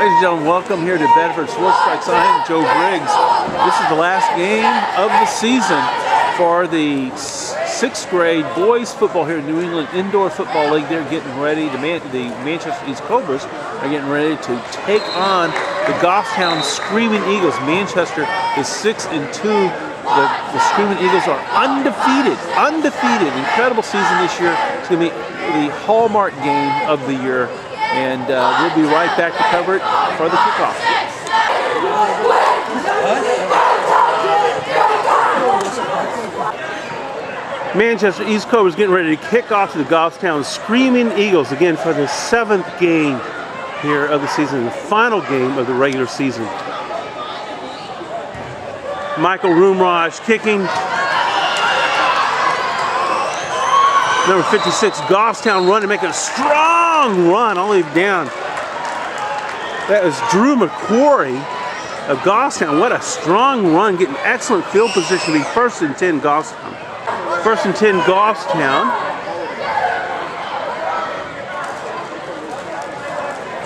Ladies and gentlemen, welcome here to Bedford SportsPlex. I am Joe Briggs. This is the last game of the season for the 6th grade boys football here in New England Indoor Football League. They're getting ready. The Manchester East Cobras are getting ready to take on the Goffstown Screaming Eagles. Manchester is 6-2. The Screaming Eagles are undefeated. Incredible season this year. It's going to be the hallmark game of the year. And we'll be right back to cover it for the kickoff. Manchester East Cobras getting ready to kick off to the Goffstown Screaming Eagles again for the 7th game here of the season, the final game of the regular season. Michael Roomraj kicking. Number 56, Goffstown running, making a strong run all the way down. That is Drew McQuarrie of Goffstown. What a strong run, getting excellent field position to be 1st and 10 Goffstown. 1st and 10 Goffstown.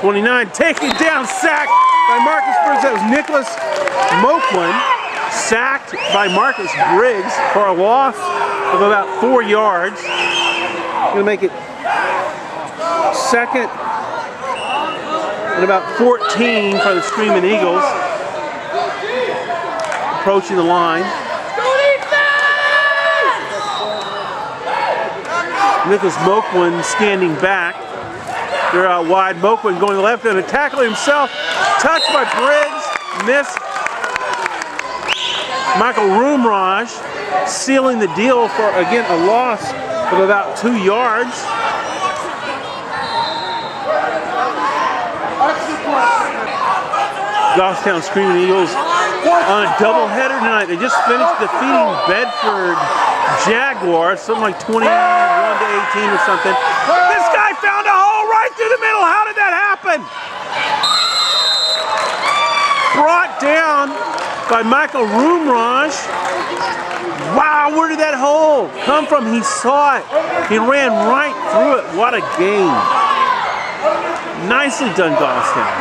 29, taken down, sacked by Marcus Briggs. That was Nicholas Moquin, sacked by Marcus Briggs for a loss of about 4 yards. Going to make it 2nd and about 14 for the Screaming Eagles. Approaching the line. Nicholas Moquin standing back. They're out wide. Moquin going left, going to tackle himself. Touched by Briggs. Missed. Michael Roomraj sealing the deal for, again, a loss of about 2 yards. Goffstown Screaming Eagles on a doubleheader tonight. They just finished defeating Bedford Jaguars, something like 21 to 18 or something. This guy found a hole right through the middle. How did that happen? Brought down by Michael Roomraj. Wow, where did that hole come from? He saw it. He ran right through it. What a game. Nicely done, Goffstown.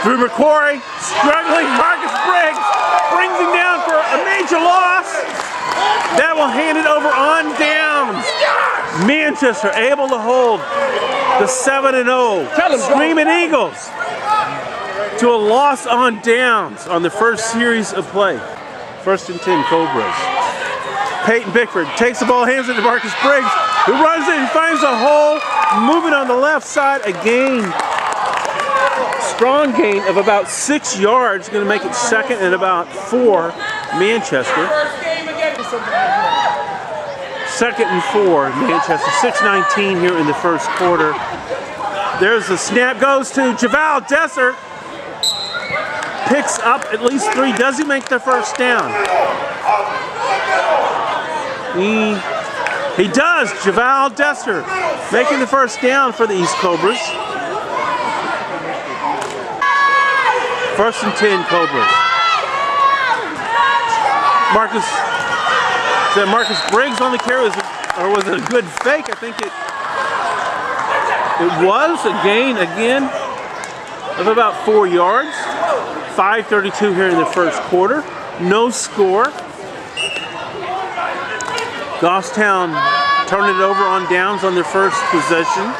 Drew McQuarrie struggling. Marcus Briggs brings him down for a major loss. That will hand it over on downs. Manchester able to hold the 7-0 Screaming Eagles to a loss on downs on the first series of play. 1st and 10 Cobras. Peyton Bickford takes the ball, hands it to Marcus Briggs, who runs it and finds a hole, moving on the left side. A gain, strong gain of about 6 yards, going to make it 2nd and about 4 Manchester. 2nd and 4 Manchester. 6:19 here in the first quarter. There's the snap, goes to Javal Desser. Picks up at least 3. Does he make the first down? He does. Javal Desser making the first down for the East Cobras. 1st and 10 Cobras. Marcus Briggs on the carry, or was it a good fake? I think it was a gain again of about 4 yards. 5:32 here in the first quarter. No score. Goffstown turning it over on downs on their first possession.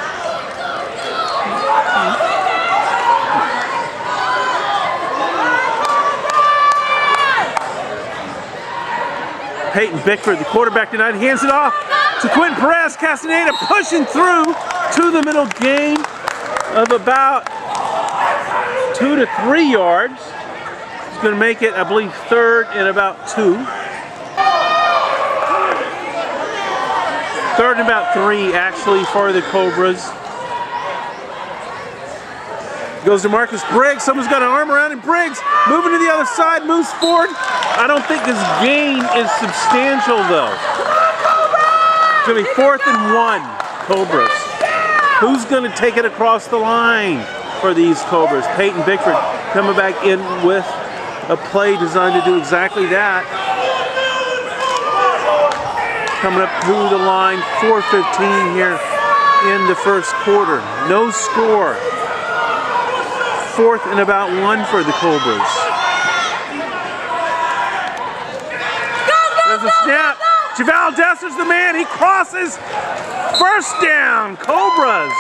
Peyton Bickford, the quarterback tonight, hands it off to Quentin Perez. Castaneda pushing through to the middle, gain of about 2 to 3 yards. He's going to make it, I believe, 3rd and about 2. 3rd and about 3, actually, for the Cobras. Goes to Marcus Briggs. Someone's got an arm around him. Briggs moving to the other side, moves forward. I don't think this gain is substantial, though. It's going to be 4th and 1, Cobras. Who's going to take it across the line for these Cobras? Peyton Bickford coming back in with a play designed to do exactly that. coming up through the line. 4:15 here in the first quarter. No score. 4th and about 1 for the Cobras. There's a snap. Javal Desser's the man. He crosses. First down, Cobras.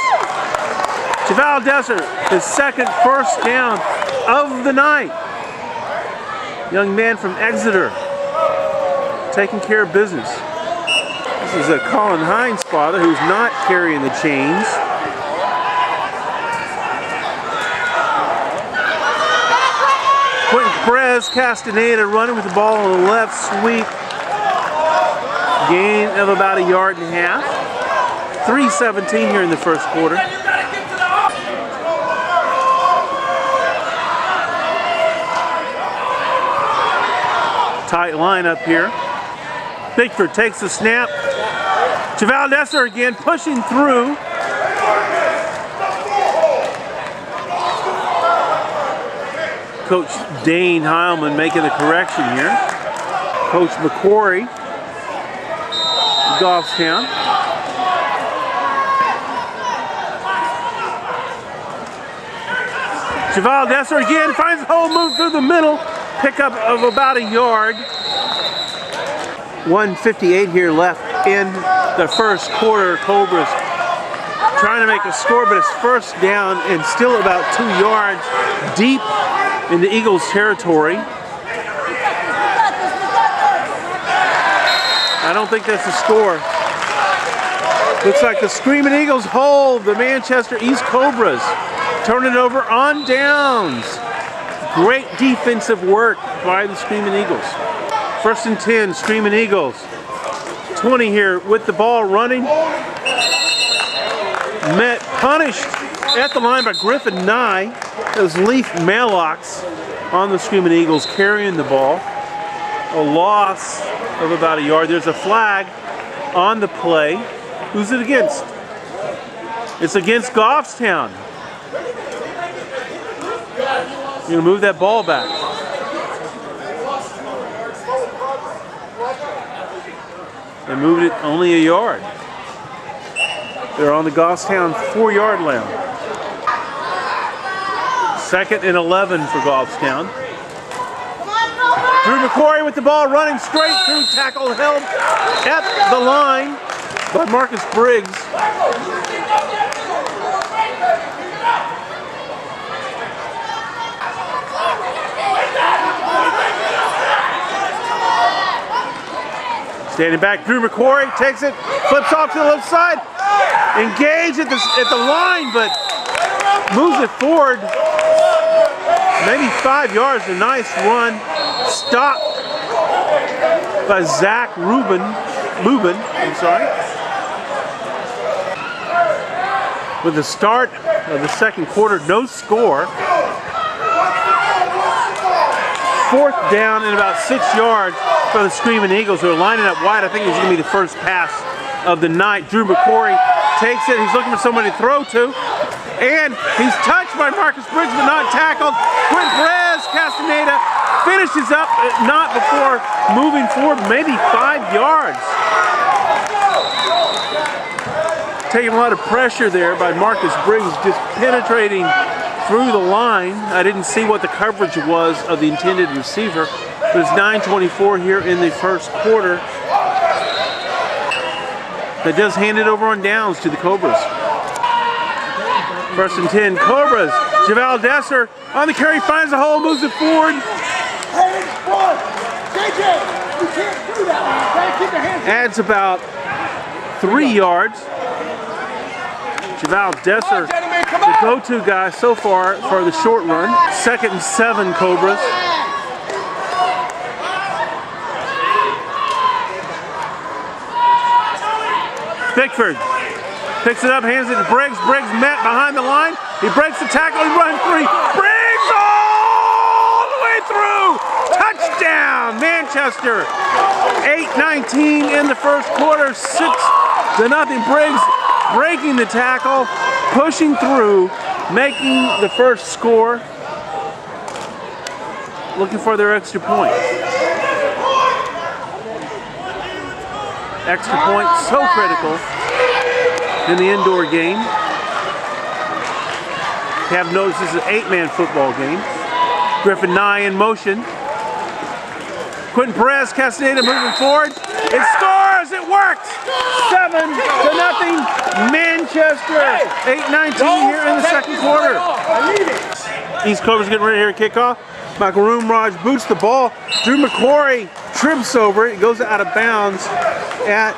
Javal Desser, his second first down of the night. Young man from Exeter, taking care of business. This is a Colin Hines' father who's not carrying the chains. Quentin Perez Castaneda running with the ball on the left sweep. Gain of about 1.5 yards. 3:17 here in the first quarter. Tight line up here. Bedford takes the snap. Javal Desser again pushing through. Coach Dane Heilman making the correction here. Coach McQuarrie, Goffstown. Javal Desser again finds a hole, move through the middle. Pickup of about 1 yard. 1:58 here left in the first quarter. Cobras trying to make a score, but it's first down and still about 2 yards deep in the Eagles' territory. I don't think that's a score. Looks like the Screaming Eagles hold the Manchester East Cobras. Turn it over on downs. Great defensive work by the Screaming Eagles. 1st and 10, Screaming Eagles. 20 here with the ball running. Met punished at the line by Griffin Nye. Those Leaf Mailocks on the Screaming Eagles carrying the ball. A loss of about 1 yard. There's a flag on the play. Who's it against? It's against Goffstown. You're gonna move that ball back. They moved it only 1 yard. They're on the Goffstown 4-yard line. 2nd and 11 for Goffstown. Drew McQuarrie with the ball running straight through, tackle held at the line by Marcus Briggs. Standing back, Drew McQuarrie takes it, flips off to the left side, engaged at the line, but moves it forward, maybe 5 yards. A nice run, stopped by Zach Lubin. I'm sorry. With the start of the second quarter, no score. 4th down and about 6 yards for the Screaming Eagles, who are lining up wide. I think it was going to be the first pass of the night. Drew McQuarrie takes it. He's looking for somebody to throw to. And he's touched by Marcus Briggs, but not tackled. Quinn Perez Castaneda finishes up, not before moving forward, maybe 5 yards. Taking a lot of pressure there by Marcus Briggs, just penetrating through the line. I didn't see what the coverage was of the intended receiver, but it's 9:24 here in the first quarter. That does hand it over on downs to the Cobras. 1st and 10, Cobras. Javal Desser on the carry, finds a hole, moves it forward. Adds about 3 yards. Javal Desser, the go-to guy so far for the short run. 2nd and 7, Cobras. Bedford picks it up, hands it to Briggs. Briggs met behind the line. He breaks the tackle, he runs free. Briggs all the way through. Touchdown, Manchester. 8:19 in the first quarter, 6-0. Briggs breaking the tackle, pushing through, making the first score. Looking for their extra point. extra point, so critical in the indoor game. You have noticed this is an 8-man football game. Griffin Nye in motion. Quentin Perez, Castaneda moving forward. It scores! It worked! 7-0. Manchester. 8:19 here in the second quarter. East Cobras getting ready here to kick off. Michael Roomraj boots the ball. Drew McCory trips over it. It goes out of bounds at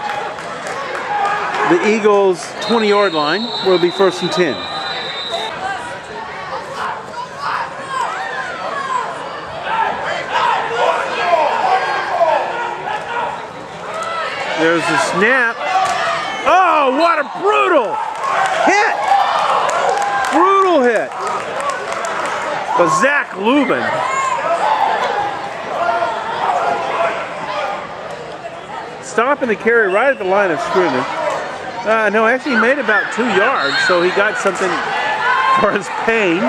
the Eagles' 20-yard line, where it'll be 1st and 10. There's the snap. Oh, what a brutal hit! Brutal hit by Zach Lubin. Stopping the carry right at the line of scrimmage. No, actually he made about 2 yards, so he got something for his pain.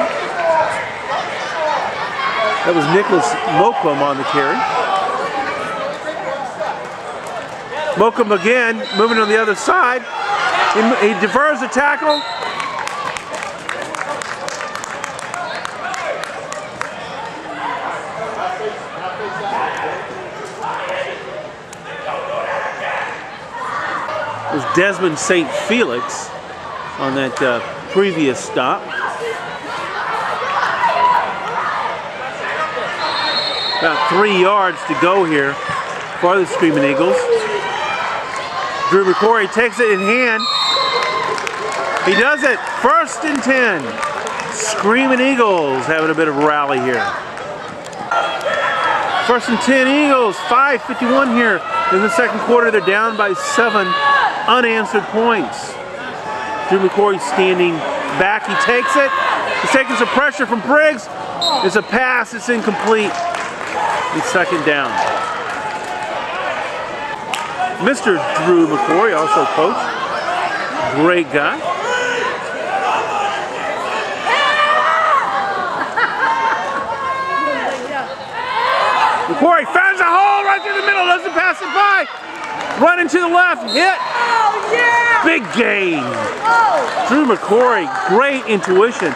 That was Nicholas Mokum on the carry. Mokum again, moving on the other side. He defers the tackle. It was Desmond St. Felix on that previous stop. About 3 yards to go here for the Screaming Eagles. Drew McCory takes it in hand. He does it. 1st and 10. Screaming Eagles having a bit of a rally here. 1st and 10 Eagles. 5:51 here in the second quarter. They're down by 7 unanswered points. Drew McCory standing back. He takes it. He's taking some pressure from Briggs. It's a pass. It's incomplete. It's 2nd down. Mr. Drew McCory, also coach. Great guy. McCory finds a hole right through the middle, doesn't pass it by. Running to the left, hit. Big gain. Drew McCory, great intuition.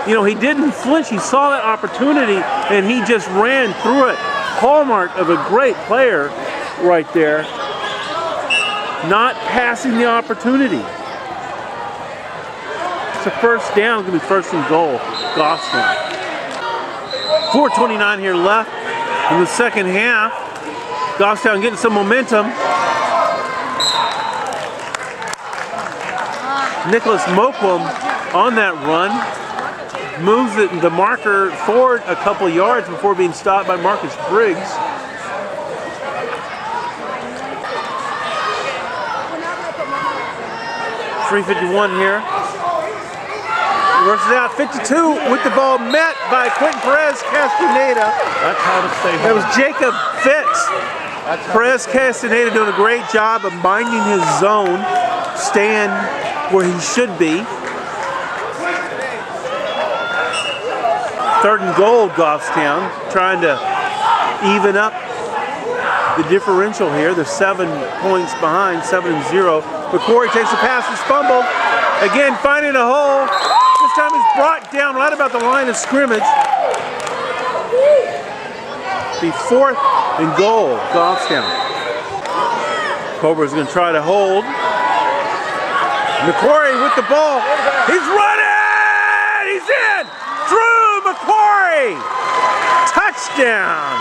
You know, he didn't flinch. He saw that opportunity and he just ran through it. Hallmark of a great player right there. Not passing the opportunity. It's a 1st down. It's going to be 1st and goal. Goffstown. 4:29 here left in the second half. Goffstown getting some momentum. Nicholas Mokum on that run. Moves the marker forward a couple yards before being stopped by Marcus Briggs. 3:51 here. Reverses out 52 with the ball met by Quentin Perez Castaneda. That's how to stay home. That was Jacob Fitz. Perez Castaneda doing a great job of minding his zone, staying where he should be. 3rd and goal, Goffstown, trying to even up the differential here. They're 7 points behind, 7-0. McCory takes a pass, he's fumbled. Again, finding a hole. This time he's brought down right about the line of scrimmage. Be 4th and goal, Goffstown. Cobras going to try to hold. McCory with the ball. He's running! He's in! Drew McCory! Touchdown!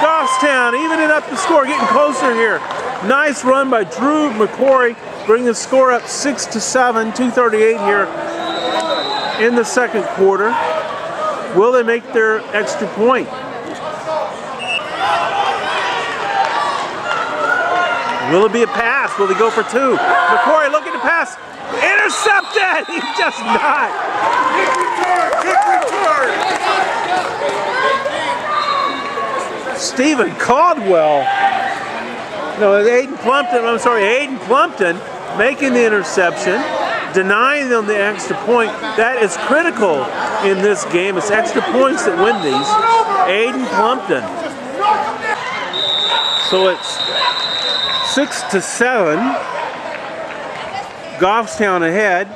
Goffstown evening up the score, getting closer here. Nice run by Drew McCory, bringing the score up 6-7, 2:38 here in the second quarter. Will they make their extra point? Will it be a pass? Will they go for 2? McCory looking to pass. Intercepted! He's just not. Stephen Caldwell. No, Aiden Plumpton making the interception, denying them the extra point. That is critical in this game. It's extra points that win these. Aiden Plumpton. So it's 6-7. Goffstown ahead.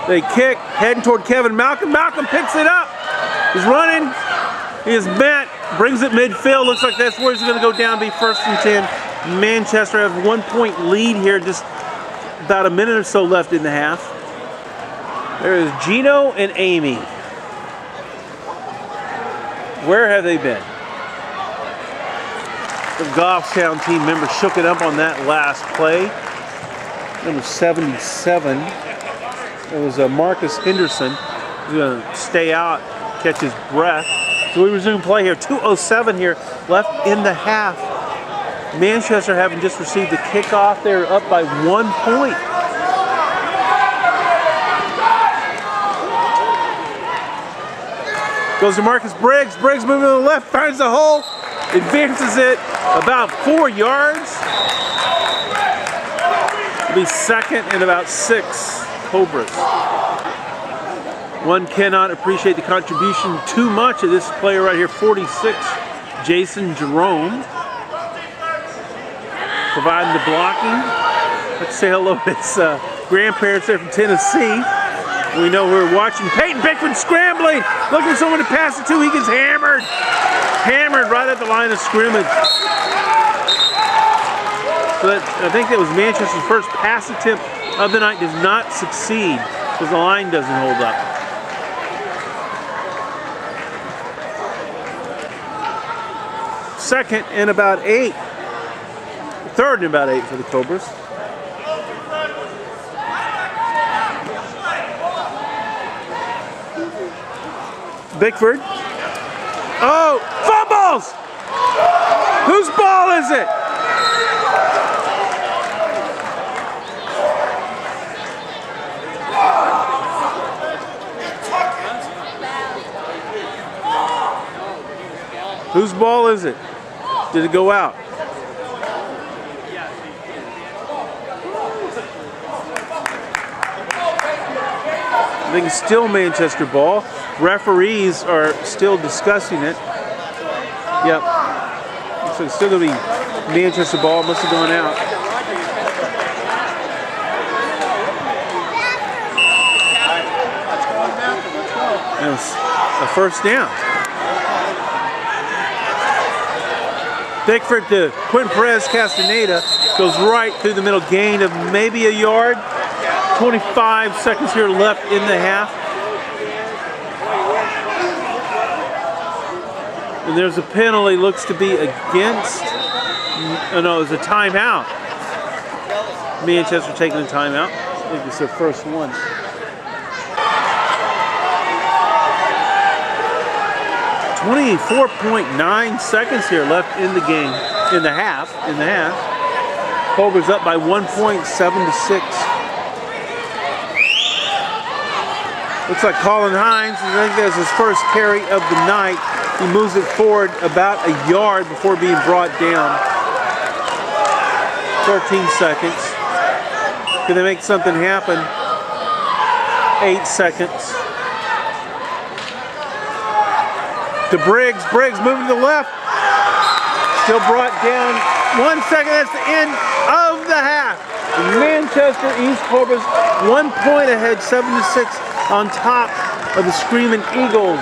They kick, heading toward Kevin Malcolm. Malcolm picks it up. He's running. He is met. Brings it midfield. Looks like that's where he's going to go down, be 1st and 10. Manchester have 1 point lead here. Just about a minute or so left in the half. There is Gino and Amy. Where have they been? The Goffstown team member shook it up on that last play. Number 77. It was Marcus Henderson. He's going to stay out, catch his breath. So we resume play here. 2:07 here left in the half. Manchester having just received the kickoff. They're up by 1 point. Goes to Marcus Briggs. Briggs moving to the left, finds the hole, advances it about 4 yards. It'll be 2nd and about 6. Cobras. One cannot appreciate the contribution too much of this player right here, 46, Jason Jerome. Providing the blocking. Let's say hello to his grandparents there from Tennessee. We know we're watching. Peyton Bickford scrambling, looking for someone to pass it to. He gets hammered. Hammered right at the line of scrimmage. So I think that was Manchester's first pass attempt of the night. Does not succeed because the line doesn't hold up. Second and about 8. Third and about 8 for the Cobras. Bickford. Oh, fumbles! Whose ball is it? Whose ball is it? Did it go out? I think it's still Manchester ball. Referees are still discussing it. Yep. So it's still going to be Manchester ball. Must have gone out. And it's a first down. Bickford to Quentin Perez Castaneda, goes right through the middle, gain of maybe a yard. 25 seconds here left in the half. And there's a penalty, looks to be against, oh no, it's a timeout. Manchester taking a timeout. I think it's their first one. .9 seconds here left in the game, in the half. Cobras up by 1 point, 7-6. Looks like Colin Hines, I think that's his first carry of the night. He moves it forward about a yard before being brought down. 13 seconds. Can they make something happen? 8 seconds. To Briggs. Briggs moving to the left. Still brought down. 1 second. That's the end of the half. Manchester East Cobras 1 point ahead, 7-6 on top of the Screaming Eagles.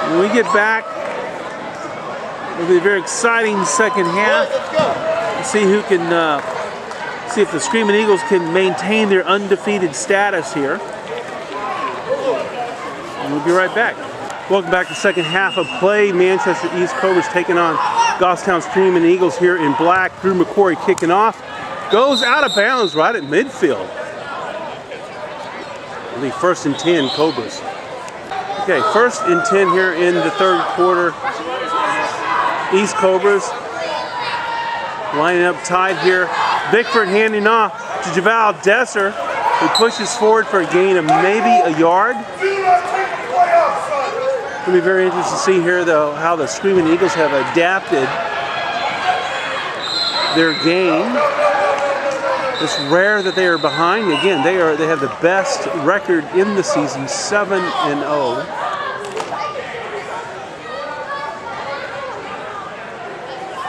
When we get back, it'll be a very exciting second half. Let's see who can see if the Screaming Eagles can maintain their undefeated status here. And we'll be right back. Welcome back to the second half of play. Manchester East Cobras taking on Goffstown Screaming Eagles here in black. Drew McCory kicking off. Goes out of bounds right at midfield. It'll be 1st and 10 Cobras. Okay, 1st and 10 here in the third quarter. East Cobras lining up tight here. Bickford handing off to Javal Desser, who pushes forward for a gain of maybe a yard. It'll be very interesting to see here, though, how the Screaming Eagles have adapted their game. It's rare that they are behind. Again, they have the best record in the season, 7-0.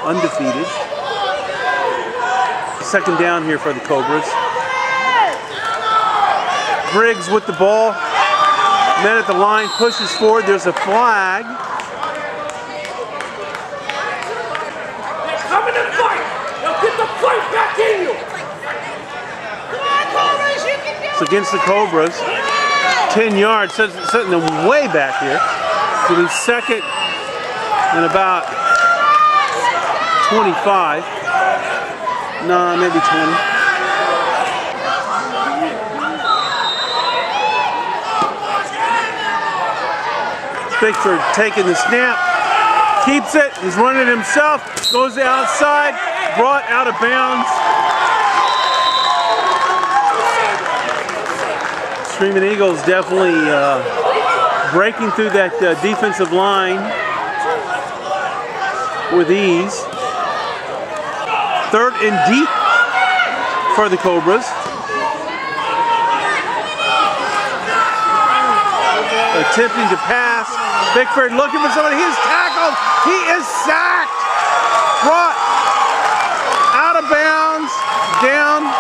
Undefeated. Second down here for the Cobras. Briggs with the ball. Men at the line, pushes forward. There's a flag. Come in and fight. Now get the fight back in you. It's against the Cobras. 10 yards, setting them way back here. It'll be second and about 25. No, maybe 20. Bedford taking the snap, keeps it, he's running himself, goes outside, brought out of bounds. Screaming Eagles definitely breaking through that defensive line with ease. Third and deep for the Cobras. Attempting to pass. Bedford looking for somebody. He is tackled. He is sacked. Brought out of bounds. Down.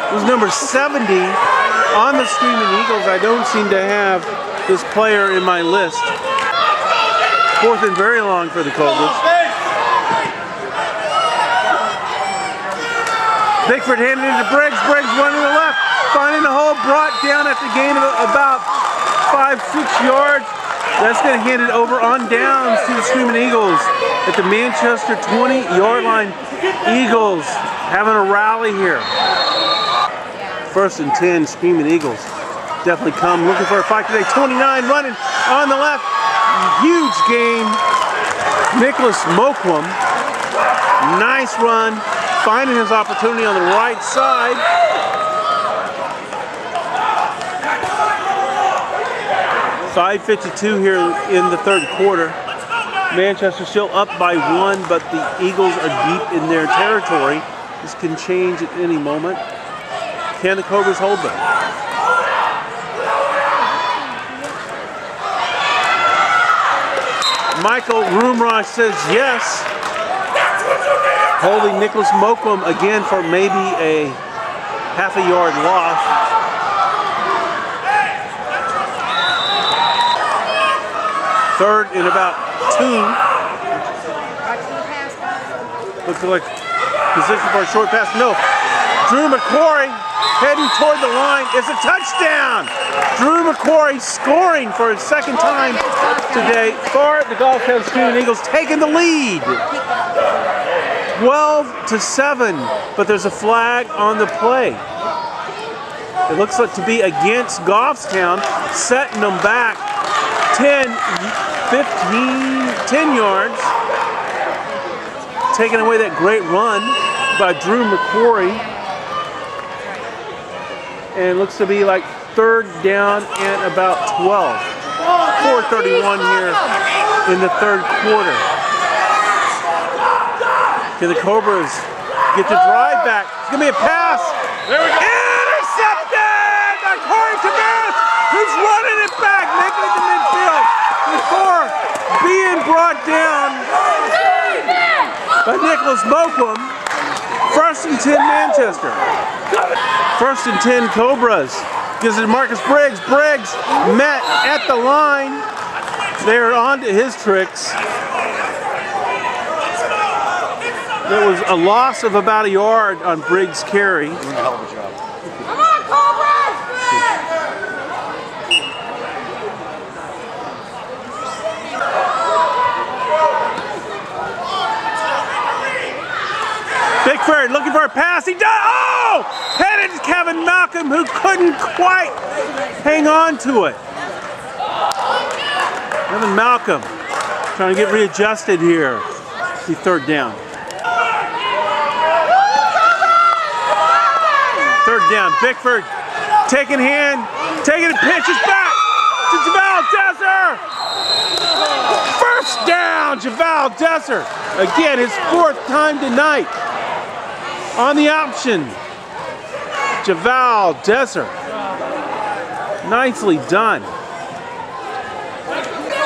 It was number 70 on the Screaming Eagles. I don't seem to have this player in my list. Fourth and very long for the Cobras. Bedford handed it to Briggs. Briggs running to the left, finding the hole, brought down at the gain of about 5-6 yards. That's going to hand it over on downs to the Screaming Eagles at the Manchester 20-yard line. Eagles having a rally here. First and 10, Screaming Eagles definitely come looking for a fight today. 29 running on the left. Huge gain. Nicholas Moquam. Nice run. Finding his opportunity on the right side. .552 here in the third quarter. Manchester still up by 1, but the Eagles are deep in their territory. This can change at any moment. Can the Cobras hold them? Michael Roomrosh says yes. Holding Nicholas Moquam again for maybe a half a yard loss. Third and about 2. Looks like position for a short pass. No. Drew McQuarrie heading toward the line. It's a touchdown. Drew McQuarrie scoring for his second time today for the Goffstown Screaming Eagles, taking the lead. 12-7, but there's a flag on the play. It looks like to be against Goffstown, setting them back 10 yards. Taking away that great run by Drew McQuarrie. And it looks to be like third down and about 12. 4:31 here in the third quarter. Can the Cobras get the drive back? It's going to be a pass. There we go. Intercepted by Corey Tavares, who's running it back, making it to midfield before being brought down by Nicholas Moquam. First and 10 Manchester. First and 10 Cobras. Gives it to Marcus Briggs. Briggs met at the line. They're on to his tricks. There was a loss of about a yard on Briggs' carry. Doing a hell of a job. Come on, Cobras! Bedford looking for a pass. He does. Oh! Headed to Kevin Malcolm, who couldn't quite hang on to it. Kevin Malcolm trying to get readjusted here. The third down. Third down. Bedford taking hand, taking the pitches back to Javal Desser. First down, Javal Desser. Again, his fourth time tonight. On the option, Javal Desser. Nicely done.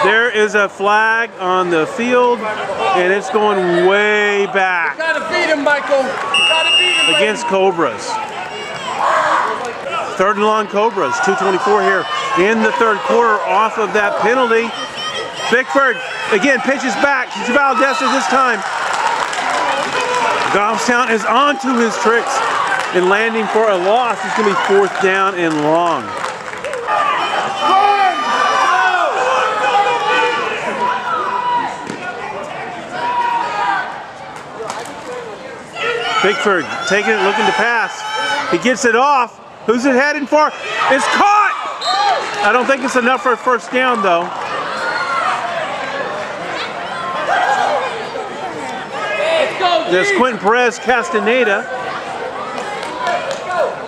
There is a flag on the field, and it's going way back. Gotta beat him, Michael. Gotta beat him, Against Cobras. Third and long Cobras, 2:24 here in the third quarter off of that penalty. Bedford again pitches back. Valdez this time. Goffstown is onto his tricks and landing for a loss. It's going to be fourth down and long. Bedford taking it, looking to pass. He gets it off. Who's it heading for? It's caught! I don't think it's enough for a first down, though. There's Quentin Perez Castaneda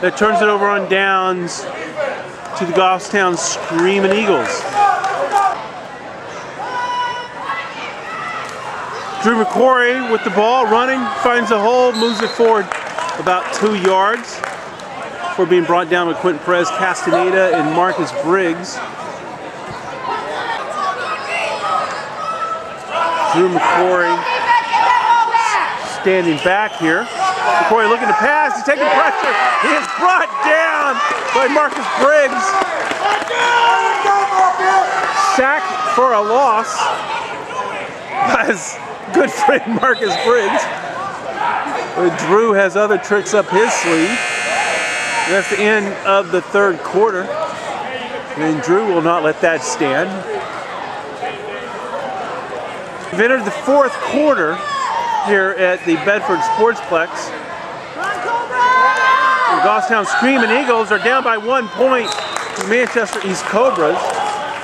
that turns it over on downs to the Goffstown Screaming Eagles. Drew McCory with the ball, running, finds a hole, moves it forward about 2 yards before being brought down with Quentin Perez Castaneda and Marcus Briggs. Drew McCory standing back here. McCory looking to pass, he's taking pressure. He is brought down by Marcus Briggs. Sacked for a loss by his good friend Marcus Briggs. But Drew has other tricks up his sleeve. That's the end of the third quarter. And Drew will not let that stand. We've entered the fourth quarter here at the Bedford SportsPlex. The Goffstown Screaming Eagles are down by 1 point to Manchester East Cobras.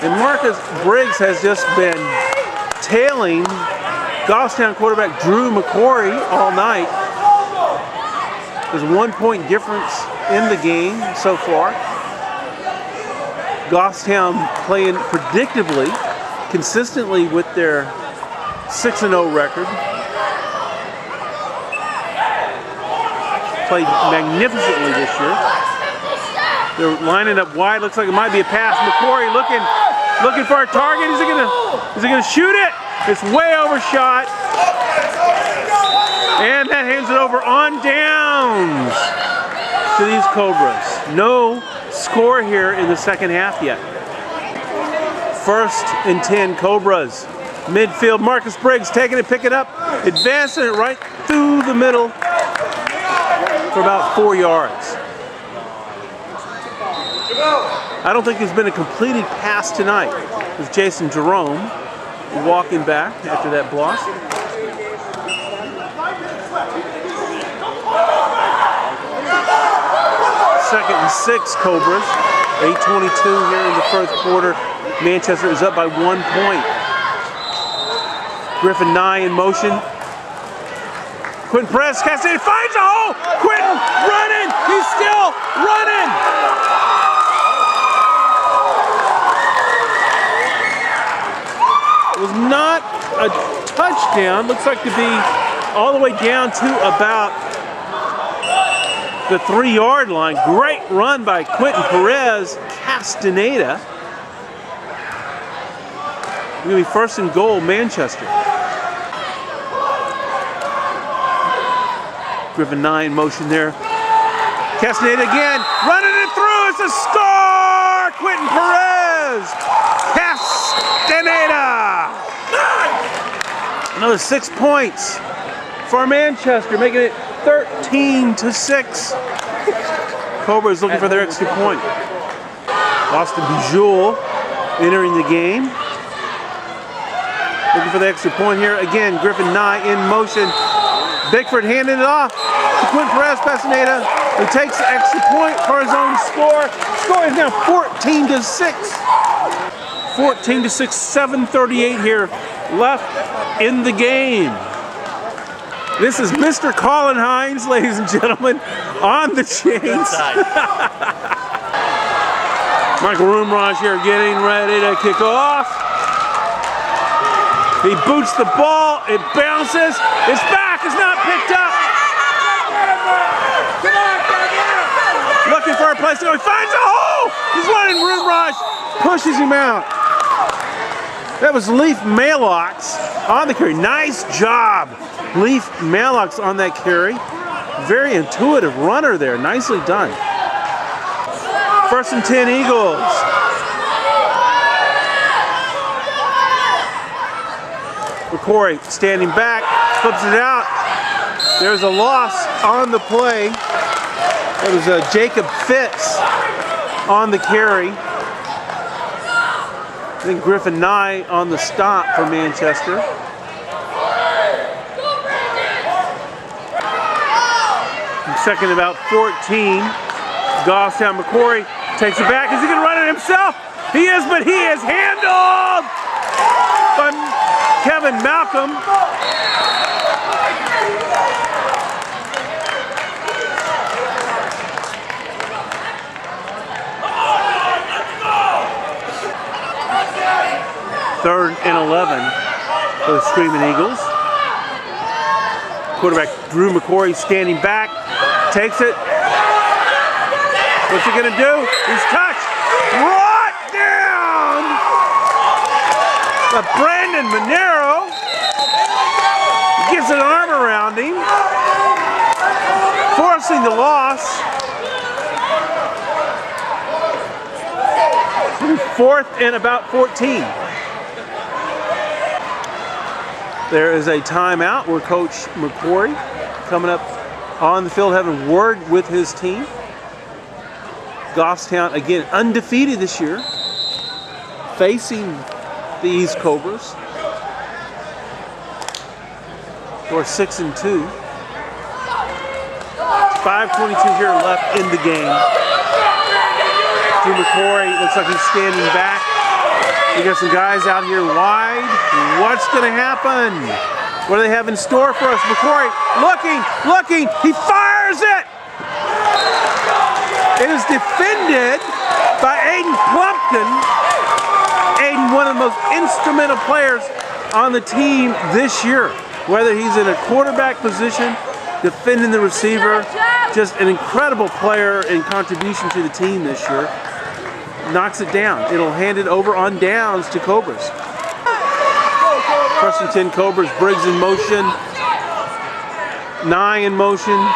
And Marcus Briggs has just been tailing Goffstown quarterback Drew McCory all night. There's a 1 point difference in the game so far. Goffstown playing predictably, consistently with their 6-0 record. Played magnificently this year. They're lining up wide. Looks like it might be a pass. McCory looking for a target. Is he gonna shoot it? It's way overshot. And that hands it over on downs to these Cobras. No score here in the second half yet. 1st and 10 Cobras. Midfield, Marcus Briggs taking it, picking up, advancing it right through the middle for about 4 yards. I don't think there's been a completed pass tonight. With Jason Jerome walking back after that block. Second and 6 Cobras. 8:22 here in the first quarter. Manchester is up by 1 point. Griffin Nye in motion. Quentin Perez Castaneda finds a hole. Quentin running. He's still running. It was not a touchdown. Looks like to be all the way down to about the 3-yard line. Great run by Quentin Perez Castaneda. It's going to be 1st and goal, Manchester. Griffin Nye in motion there. Castaneda again, running it through. It's a score! Quentin Perez Castaneda. Another 6 points for Manchester, making it 13-6. Cobras looking for their extra point. Austin Bijul entering the game. Looking for the extra point here. Again, Griffin Nye in motion. Bedford handing it off to Quentin Perez Castaneda, who takes the extra point for his own score. Score is now 14-6. 14-6, 7:38 here left in the game. This is Mr. Colin Hines, ladies and gentlemen, on the chains. Michael Roomraj here getting ready to kick off. He boots the ball, it bounces, it's back, it's not picked up. Look looking for a place to go. He finds a hole. He's running room rush. Pushes him out. That was Leaf Malox on the carry. Nice job, Leaf Malox on that carry. Very intuitive runner there. Nicely done. 1st and 10 Eagles. McCory standing back, flips it out. There's a loss on the play. It was Jacob Fitz on the carry. I think Griffin Nye on the stop for Manchester. Second about 14. Goffstown. McCory takes it back. Is he going to run it himself? He is, but he is handled by Kevin Malcolm. Third and 11 for the Screaming Eagles. Quarterback Drew McCory standing back, takes it. What's he gonna do? He's touched, brought down by Brandon Monero. Gets an arm around him, forcing the loss. 4th and about 14. There is a timeout where Coach McCory coming up on the field having word with his team. Goffstown again undefeated this year, facing the East Cobras. Or 6-2. 5:22 here left in the game. Drew McCory looks like he's standing back. We got some guys out here wide. What's going to happen? What do they have in store for us? McCory looking. He fires it. It is defended by Aiden Plumpkin. Aiden, one of the most instrumental players on the team this year. Whether he's in a quarterback position, defending the receiver, just an incredible player in contribution to the team this year. Knocks it down. It'll hand it over on downs to Cobras. 1st and 10 Cobras. Briggs in motion. Nye in motion.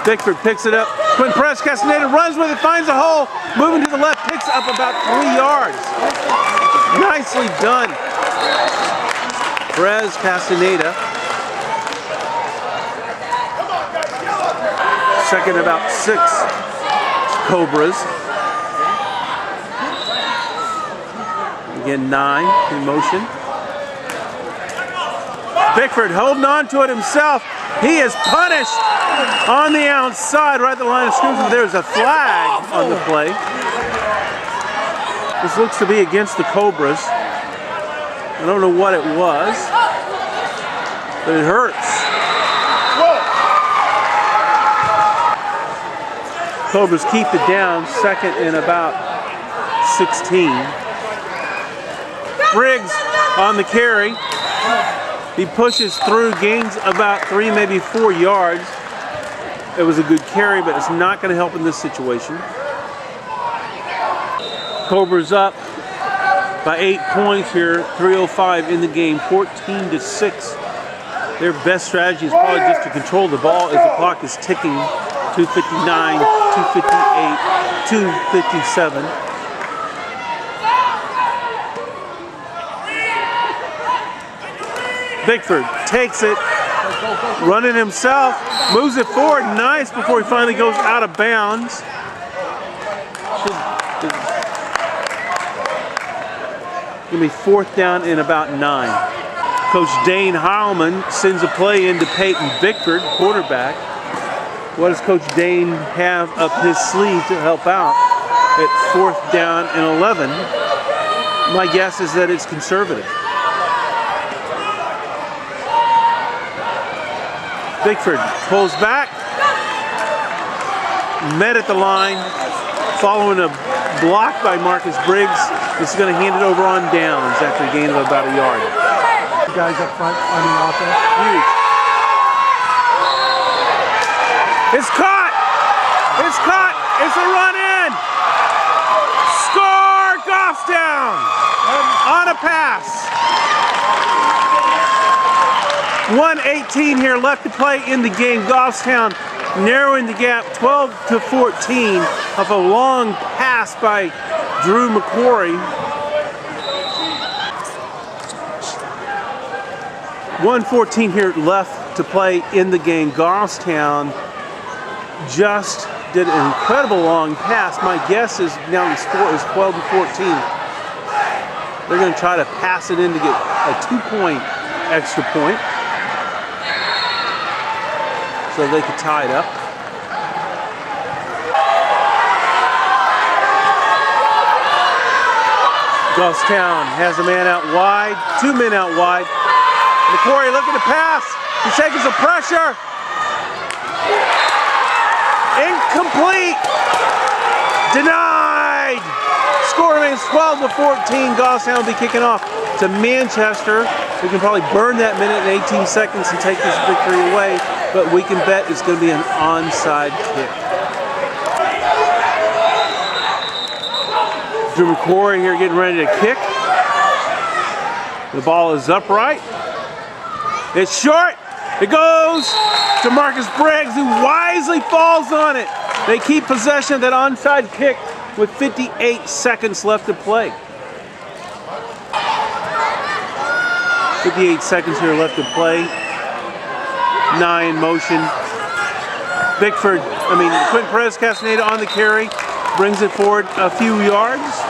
Bedford picks it up. Quinn Press Castaneda runs with it, finds a hole. Moving to the left, picks up about 3 yards. Nicely done. Perez Castaneda. Second about 6 Cobras. Again, 9 in motion. Bickford holding on to it himself. He is punished on the outside, right at the line of scrimmage. There's a flag on the play. This looks to be against the Cobras. I don't know what it was, but it hurts. Cobras keep it down, 2nd and about 16. Briggs on the carry. He pushes through, gains about 3, maybe 4 yards. It was a good carry, but it's not going to help in this situation. Cobras up by 8 points here, 3:05 in the game, 14-6. Their best strategy is probably just to control the ball as the clock is ticking. 2:59, 2:58, 2:57. Bickford takes it, running himself, moves it forward, nice before he finally goes out of bounds. Gonna be 4th down and about 9. Coach Dane Heilman sends a play into Peyton Bickford, quarterback. What does Coach Dane have up his sleeve to help out at 4th down and 11? My guess is that it's conservative. Bickford pulls back, met at the line, following a block by Marcus Briggs. This is going to hand it over on downs after a gain of about a yard. Guys up front on the offense. Huge. It's caught! It's caught! It's a run in. Score, Goffstown on a pass. 1:18 here left to play in the game. Goffstown narrowing the gap 12-14 off a long pass by Drew McQuarrie. 1:14 here left to play in the game. Goffstown just did an incredible long pass. My guess is now the score is 12-14. They're going to try to pass it in to get a 2-point extra point, so they could tie it up. Goffstown has a man out wide, 2 men out wide. McQuarrie looking to pass. He's taking some pressure. Incomplete. Denied. Score remains 12-14. Goffstown will be kicking off to Manchester. We can probably burn that minute and 18 seconds and take this victory away, but we can bet it's going to be an onside kick. Drew McQuarrie here getting ready to kick. The ball is upright. It's short. It goes to Marcus Briggs, who wisely falls on it. They keep possession of that onside kick with 58 seconds left to play. 58 seconds here left to play. 9 in motion. Quentin Perez Castaneda on the carry. Brings it forward a few yards.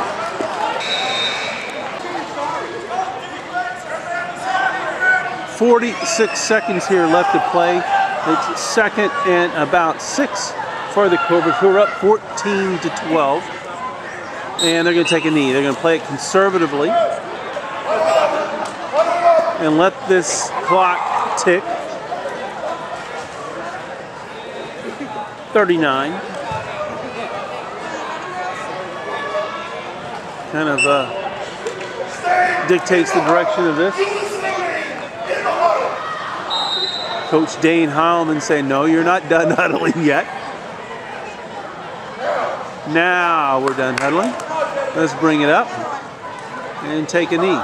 .46 seconds here left to play. It's 2nd and about 6 for the Cobras, who are up 14-12. And they're going to take a knee. They're going to play it conservatively and let this clock tick. 39. Kind of dictates the direction of this. Coach Dane Heilman saying, no, you're not done huddling yet. Now we're done huddling. Let's bring it up and take a knee.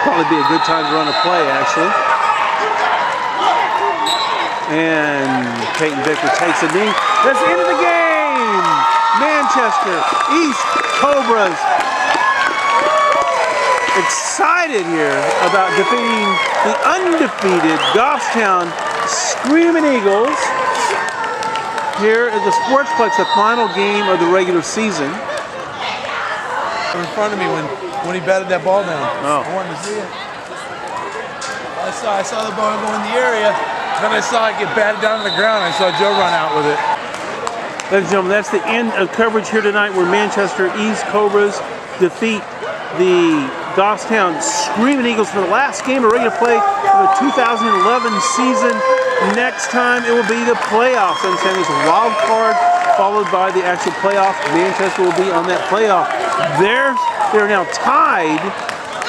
Probably be a good time to run a play, actually. And Peyton Victor takes a knee. That's the end of the game. Manchester East Cobras excited here about defeating the undefeated Goffstown Screaming Eagles here at the SportsPlex, the final game of the regular season. In front of me when he batted that ball down. Oh. I wanted to see it. I saw the ball go in the area, then I saw it get batted down to the ground. I saw Joe run out with it. Ladies and gentlemen, that's the end of coverage here tonight, where Manchester East Cobras defeat the Goffstown Screaming Eagles for the last game of regular play for the 2011 season. Next time it will be the playoffs. Understand there's a wild card followed by the actual playoff. Manchester will be on that playoff. They're now tied.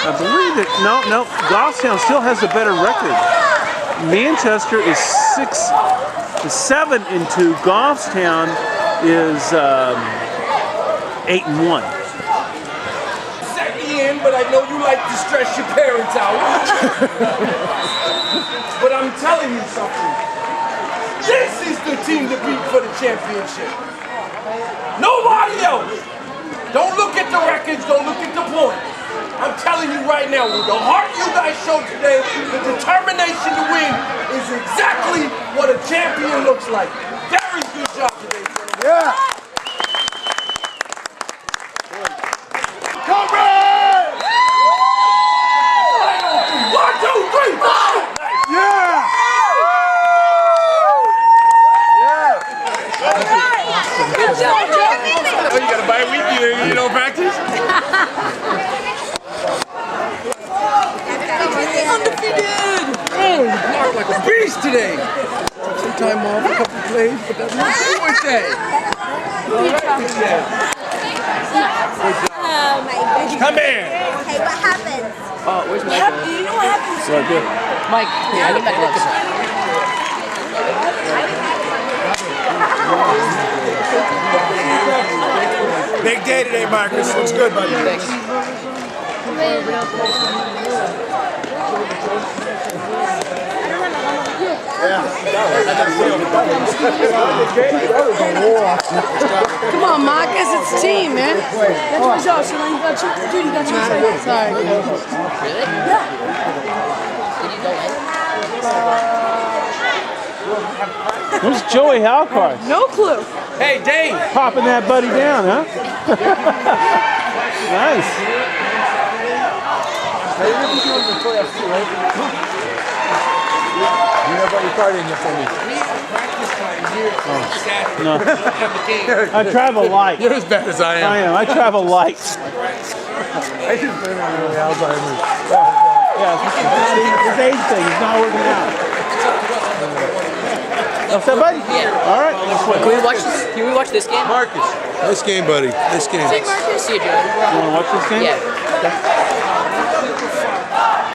I believe that no, Goffstown still has a better record. Manchester is 7-2. Goffstown is 8-1. But I know you like to stress your parents out. But I'm telling you something. This is the team to beat for the championship. Nobody else. Don't look at the records, don't look at the points. I'm telling you right now, with the heart you guys showed today, the determination to win is exactly what a champion looks like. Very good job today, gentlemen. Yeah. Cobras! 1, 2, 3, 4! Yeah! Good job, Jamie. Oh, you got a bye week? You don't practice? Undefeated. Mark like a beast today. Took some time off, a couple plays, but that's not good day. Oh my goodness. Come here. Hey, what happens? Oh, where's Mike? You know what happens? Mike, yeah, I need my gloves. Big day today, Marcus. Looks good, buddy. Thanks. Come on, Marcus, it's team, man. That's what's up. So you got you. Dude, you got you. Sorry. Really? Yeah. Did you go in? There's Joey Halcard. No clue. Hey, Dave. Popping that buddy down, huh? Nice. Hey, you're going to be doing the playoffs too, right? You have all your card in here for me. No. I travel light. You're as bad as I am. I am. I travel light. I just blame it on Alzheimer's. Yeah, it's age thing. It's not working out. What's that, buddy? Yeah. All right. Let's Can we watch this? Can we watch this game? Marcus. Nice game, buddy. Nice game. See you, Joey. You want to watch this game? Yeah.